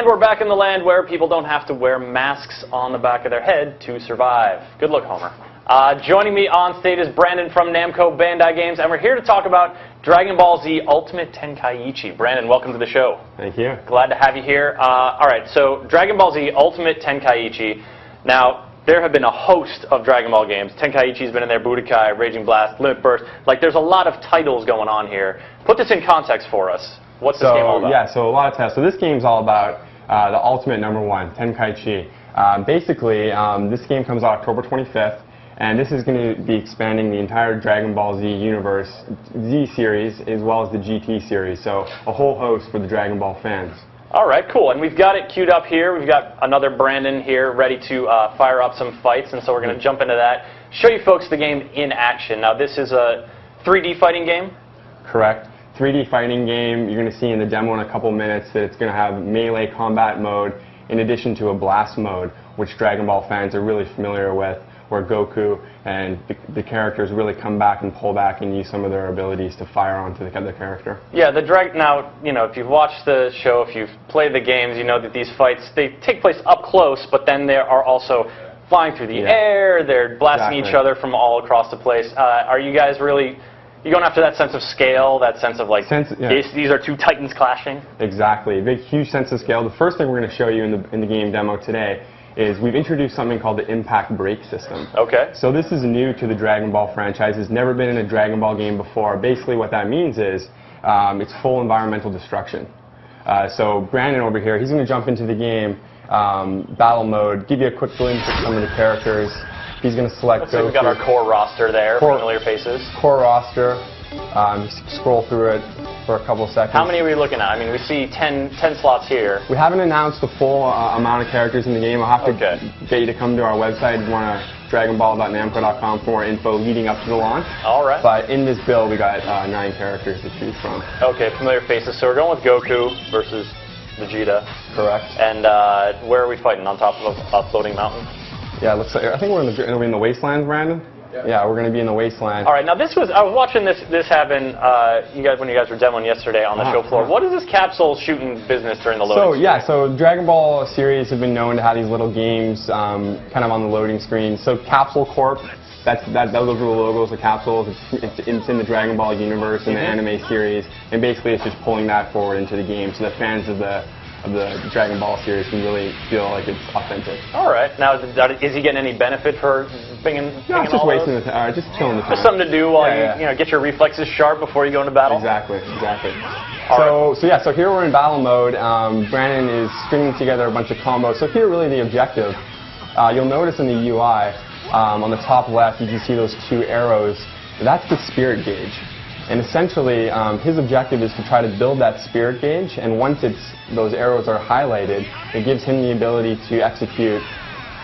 And we're back in the land where people don't have to wear masks on the back of their head to survive. Good luck, Homer. Joining me on stage is Brandon from Namco Bandai Games, and we're here to talk about Dragon Ball Z Ultimate Tenkaichi. Brandon, welcome to the show. Thank you. Glad to have you here. All right, so Dragon Ball Z Ultimate Tenkaichi. Now, there have been a host of Dragon Ball games. Tenkaichi's been in there, Budokai, Raging Blast, Limit Burst. Like, there's a lot of titles going on here. Put this in context for us. What's this game all about? Yeah, so a lot of tests. So this game's all about the Ultimate #1, Tenkaichi. Basically, this game comes out October 25th. And this is going to be expanding the entire Dragon Ball Z universe, Z series, as well as the GT series. So a whole host for the Dragon Ball fans. All right, cool. And we've got it queued up here. We've got another Brandon here ready to fire up some fights. And so we're going to jump into that, show you folks the game in action. Now, this is a 3D fighting game? Correct. 3D fighting game. You're going to see in the demo in a couple minutes that it's going to have melee combat mode in addition to a blast mode, which Dragon Ball fans are really familiar with, where Goku and the characters really come back and pull back and use some of their abilities to fire onto the other character. Yeah, now, you know, if you've watched the show, if you've played the games, you know that these fights, they take place up close, but then they are also flying through the air, they're blasting each other from all across the place. Are you guys really, you going after that sense of scale, that sense of like, these are two titans clashing? Exactly, big, huge sense of scale. The first thing we're going to show you in the game demo today is we've introduced something called the impact brake system. Okay. So this is new to the Dragon Ball franchise. It's never been in a Dragon Ball game before. Basically what that means is it's full environmental destruction. So Brandon over here, he's going to jump into the game, battle mode, give you a quick glimpse of some of the characters. He's going to select Goku. We've got our core roster there, familiar faces. Core roster. Scroll through it for a couple of seconds. How many are we looking at? I mean, we see 10 slots here. We haven't announced the full amount of characters in the game. I'll have to get you to come to our website if you want to dragonball.namco.com for more info leading up to the launch. All right. But in this build, we got 9 characters to choose from. Okay, familiar faces. So we're going with Goku versus Vegeta. Correct. And where are we fighting? On top of a floating mountain? Yeah, looks like, I think we're in the wasteland, Brandon. Yeah, we're going to be in the wasteland. All right, now I was watching this happen when you guys were demoing yesterday on the show floor. What is this capsule shooting business during the loading screen? So Dragon Ball series have been known to have these little games kind of on the loading screen. So Capsule Corp, those are the logos of capsules. It's in the Dragon Ball universe in the anime series, and basically it's just pulling that forward into the game so that fans of the Dragon Ball series can really feel like it's authentic. All right. Now, is he getting any benefit for binging No, it's just wasting the time, just chilling the time. Just something to do while you know, get your reflexes sharp before you go into battle? Exactly. So here we're in battle mode. Brandon is stringing together a bunch of combos. So here really the objective, you'll notice in the UI, on the top left, you can see those 2 arrows. That's the spirit gauge. And essentially, his objective is to try to build that spirit gauge, and once those arrows are highlighted, it gives him the ability to execute,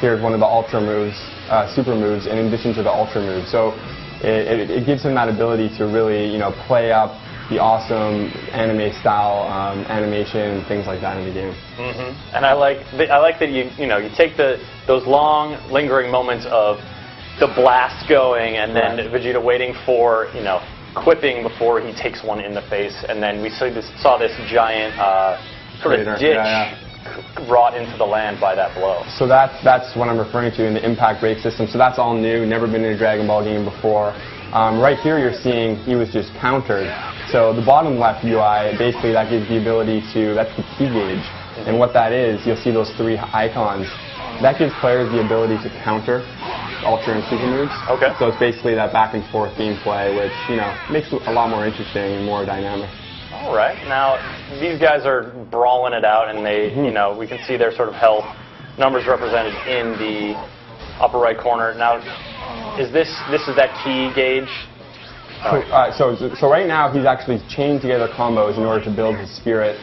here's one of the ultra moves, super moves, in addition to the ultra moves. So it gives him that ability to really, you know, play up the awesome anime style animation and things like that in the game. And I like that you take those long, lingering moments of the blast going, and then Vegeta waiting for, you know, quipping before he takes one in the face, and then we saw this giant sort of ditch wrought into the land by that blow. So that's what I'm referring to in the impact brake system. So that's all new, never been in a Dragon Ball game before. Right here you're seeing he was just countered. So the bottom left UI, basically that gives the ability to, that's the key gauge. And what that is, you'll see those 3 icons. That gives players the ability to counter ultra and super moves. Okay. So it's basically that back and forth gameplay, which, you know, makes it a lot more interesting and more dynamic. All right. Now, these guys are brawling it out, and they, you know, we can see their sort of health numbers represented in the upper right corner. Now, is this is that key gauge? So right now he's actually chained together combos in order to build his spirit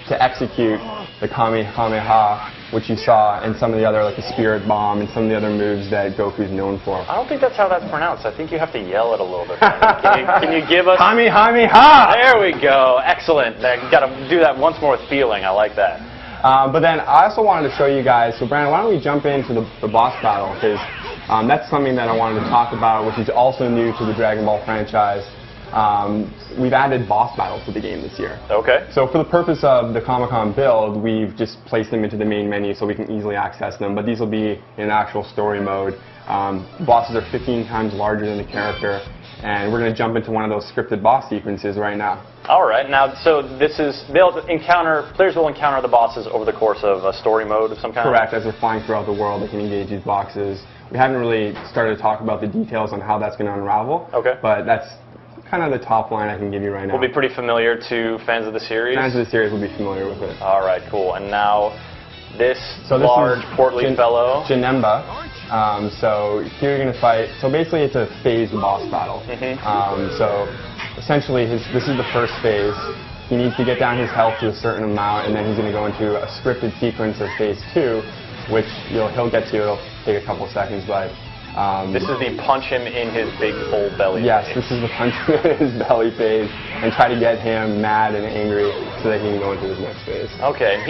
to execute the Kamehameha, which you saw, and some of the other, like the Spirit Bomb, and some of the other moves that Goku's known for. I don't think that's how that's pronounced. I think you have to yell it a little bit. Can you give us... Kamehameha! There we go. Excellent. You got to do that once more with feeling. I like that. But then I also wanted to show you guys, so Brandon, why don't we jump into the boss battle, because that's something that I wanted to talk about, which is also new to the Dragon Ball franchise. we've added boss battles to the game this year. Okay. So for the purpose of the Comic-Con build, we've just placed them into the main menu so we can easily access them, but these will be in actual story mode. Bosses are 15 times larger than the character, and we're going to jump into one of those scripted boss sequences right now. All right. Now, so this is, players will encounter the bosses over the course of a story mode of some kind? Correct. As they're flying throughout the world, they can engage these boxes. We haven't really started to talk about the details on how that's going to unravel. Okay. But that's kind of the top line I can give you right now. Will be pretty familiar to fans of the series? Fans of the series will be familiar with it. All right, cool. And now, this large, portly fellow. Janemba. So here you're going to fight. So basically, it's a phased boss battle. So essentially, this is the first phase. He needs to get down his health to a certain amount, and then he's going to go into a scripted sequence of phase 2, which he'll get to. It'll take a couple seconds, but. This is the punch him in his big full belly Yes, phase. this is the punch him in his belly phase, and try to get him mad and angry so that he can go into his next phase. Okay,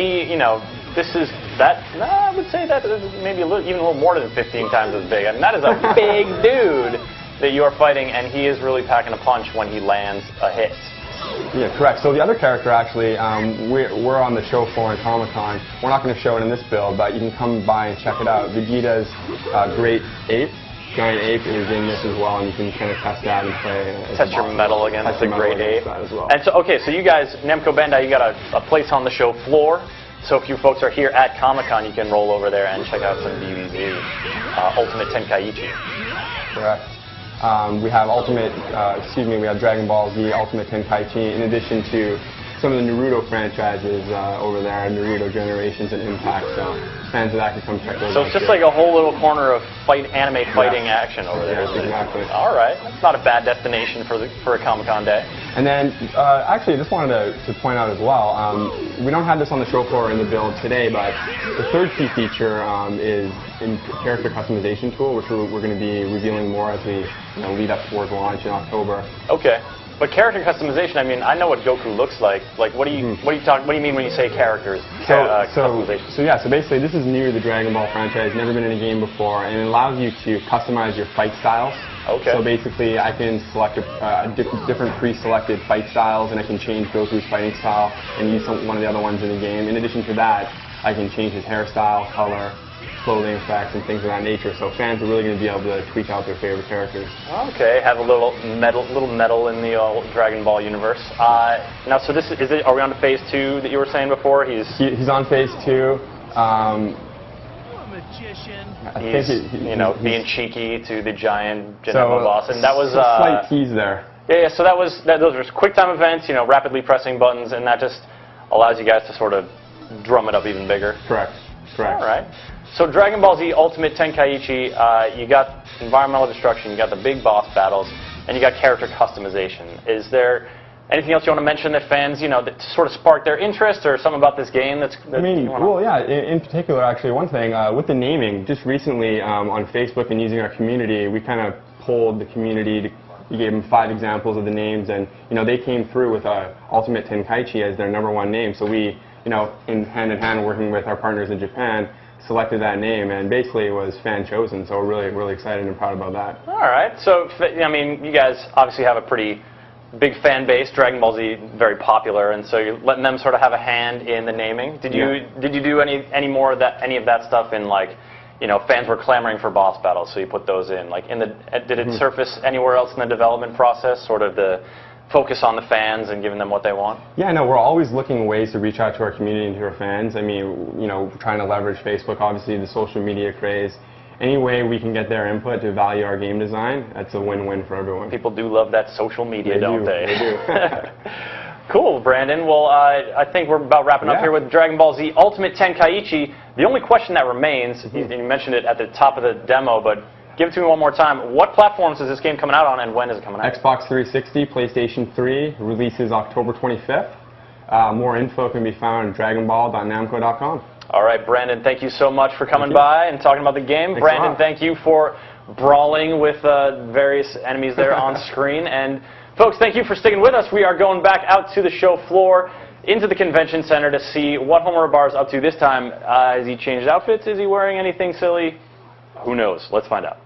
this is that. I would say that is maybe even a little more than 15 times as big. I mean, that is a big dude that you are fighting, and he is really packing a punch when he lands a hit. Yeah, correct. So the other character, actually, we're on the show floor in Comic-Con. We're not going to show it in this build, but you can come by and check it out. Vegeta's Great Ape, Giant Ape, is in this as well, and you can kind of test that and play. Test your metal against the Great Ape. As well. And so, okay, so you guys, Namco Bandai, you got a place on the show floor. So if you folks are here at Comic-Con, you can roll over there and check out some DBZ, Ultimate Tenkaichi. Correct. We have we have DragonballZ, Ultimate Tenkaichi, in addition to some of the Naruto franchises over there, Naruto Generations and Impact. So fans of that can come check those out. So it's just like a whole little corner of anime fighting action over there. Yes, exactly. All right, that's not a bad destination for a Comic-Con day. And then, actually, I just wanted to point out as well, we don't have this on the show floor in the build today, but the third key feature is in character customization tool, which we're going to be revealing more as we lead up towards launch in October. Okay. But character customization, I mean, I know what Goku looks like. Like, what do you mean when you say characters? Customization? So basically, this is new to the Dragon Ball franchise. Never been in a game before, and it allows you to customize your fight styles. Okay. So basically, I can select different pre-selected fight styles, and I can change Goku's fighting style and use one of the other ones in the game. In addition to that, I can change his hairstyle, color, clothing effects, and things of that nature. So fans are really going to be able to tweak out their favorite characters. Okay, have a little metal in the old Dragon Ball universe. Now, so this is it? Are we on to phase 2 that you were saying before? He's on phase 2. He's being cheeky to the giant Janemba boss, and that was a slight tease there. Yeah. So those were quick time events. Rapidly pressing buttons, and that just allows you guys to sort of drum it up even bigger. Correct. All right. So Dragon Ball Z Ultimate Tenkaichi, you got environmental destruction, you got the big boss battles, and you got character customization. Is there anything else you want to mention that fans, that sort of sparked their interest, or something about this game in particular, actually, one thing, with the naming, just recently on Facebook and using our community, we kind of polled the community. We gave them 5 examples of the names, and they came through with Ultimate Tenkaichi as their #1 name. So we, in hand in hand working with our partners in Japan, selected that name, and basically it was fan chosen. So we're really, really excited and proud about that. All right. So I mean, you guys obviously have a pretty big fan base. Dragon Ball Z very popular, and so you're letting them sort of have a hand in the naming. Did you do any more of that, any of that stuff in, like, fans were clamoring for boss battles, so you put those in, like, did it surface anywhere else in the development process, sort of the focus on the fans and giving them what they want? Yeah, no, we're always looking ways to reach out to our community and to our fans. I mean, trying to leverage Facebook, obviously the social media craze. Any way we can get their input to value our game design, that's a win-win for everyone. People do love that social media, don't they? They do. Cool, Brandon. Well, I think we're about wrapping up here with Dragon Ball Z Ultimate Tenkaichi. The only question that remains, you mentioned it at the top of the demo, but give it to me one more time. What platforms is this game coming out on, and when is it coming out? Xbox 360, PlayStation 3, releases October 25th. More info can be found at dragonball.namco.com. All right, Brandon, thank you so much for coming by and talking about the game. Thanks Brandon, thank you for brawling with various enemies there on screen. And folks, thank you for sticking with us. We are going back out to the show floor, into the convention center, to see what Homer Bar is up to this time. Has he changed outfits? Is he wearing anything silly? Who knows? Let's find out.